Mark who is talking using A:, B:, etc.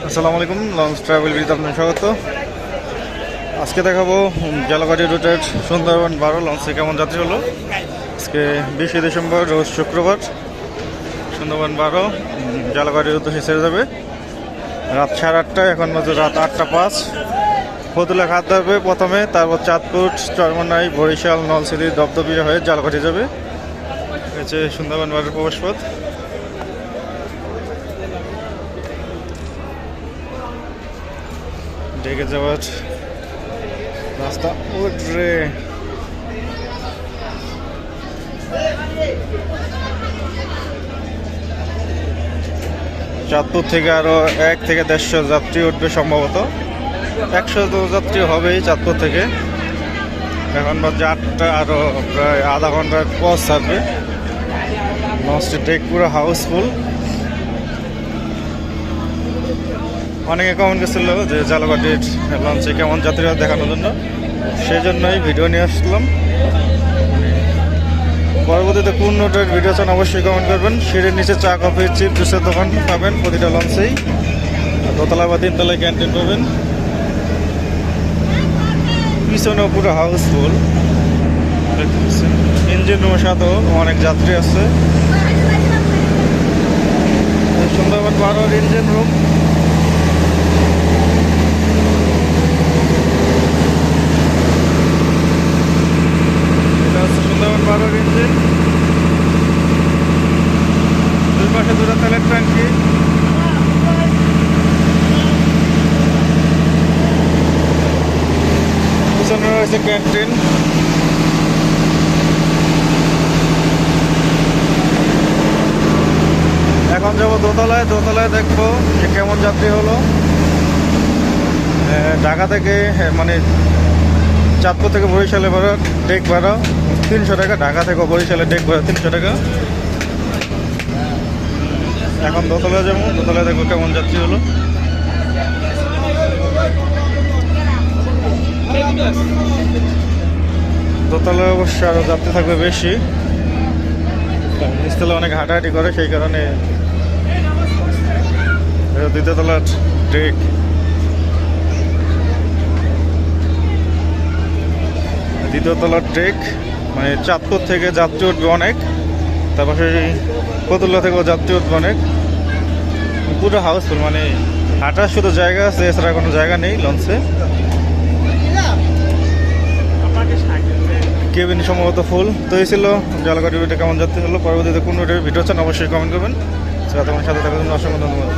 A: আসসালামু আলাইকুম, launch travel বিথ আপনার স্বাগত। আজকে দেখাবো জালকাঠি রুটের সুন্দরবন 12 লঞ্চে কেমন যাত্রী হলো। আজকে 20 ডিসেম্বর রোজ শুক্রবার, সুন্দরবন 12 জালকাঠির উদ্দেশ্যে ছেড়ে যাবে রাত 8:30। এখন মাত্র রাত 8:05। ফতুল্লা ঘাট ধরবে প্রথমে, তারপর চাঁদপুর, চরমনাই, বরিশাল, নলছিটি, দপদপিয়া হয়ে জালকাঠি যাবে। হচ্ছে সুন্দরবন 12 প্রবেশপথ। ডেকে যাওয়ার রাস্তা উঠরে চাঁদপুর থেকে আরো 1 থেকে 150 যাত্রী উঠবে, সম্ভবত 100 যাত্রী হবেই চাঁদপুর থেকে। এখন বাজে 8টা, আরো প্রায় আধা ঘন্টার পথ থাকবে। লঞ্চটি ডেক পুরো হাউসফুল। অনেকে কমেন্ট করছিল যে জালকাঠির লঞ্চে কেমন যাত্রীরা দেখানোর জন্য, সেই জন্যই ভিডিও নিয়ে আসলাম। পরবর্তীতে কোন রুটের ভিডিও চান অবশ্যই কমেন্ট করবেন। সিঁড়ির নিচে চা, কফি, চিপ, জুসের দোকান পাবেন প্রতিটা লঞ্চেই। দোতলা বা তিনতলায় ক্যান্টিন পাবেন। পিছনেও পুরো হাউসফুল। ইঞ্জিন রুমের সাথেও অনেক যাত্রী আছে। Sundarban 12 engine room. Sundarban 12 engine, দুই পাশে দুটো তেলের ট্যাঙ্কি। পিছনে রয়েছে ক্যান্টিন। এখন যাবো দোতলায়। দোতলায় দেখবো যে কেমন যাত্রী হলো। ঢাকা থেকে মানে চাঁদপুর থেকে বরিশালে ভাড়া, ডেক ভাড়া 300 টাকা। ঢাকা থেকে বরিশালে ডেক ভাড়া 300 টাকা। এখন দোতলায় যাবো, দোতলায় দেখবো কেমন যাত্রী হলো। দোতলায় অবশ্য আরও যাত্রী থাকবে বেশি। নিচতলা অনেক হাঁটাহাঁটি করে, সেই কারণে। দ্বিতীয় তলার ডেক। দ্বিতীয় তলার ডেক, মানে চাঁদপুর থেকে যাত্রী উঠবে অনেক, তারপরে ফতুল্লা থেকেও যাত্রী উঠবে অনেক। পুরো হাউসফুল, মানে হাঁটার শুধু জায়গা আছে, এছাড়া কোনো জায়গা নেই লঞ্চে। কেবিন সম্ভবত ফুল। তো এই ছিল জালকাঠি রুটে কেমন যাত্রী হলো। পরবর্তীতে কোন রুটের ভিডিও চান অবশ্যই কমেন্ট করবেন। সাথে থাকার জন্য অসংখ্য ধন্যবাদ।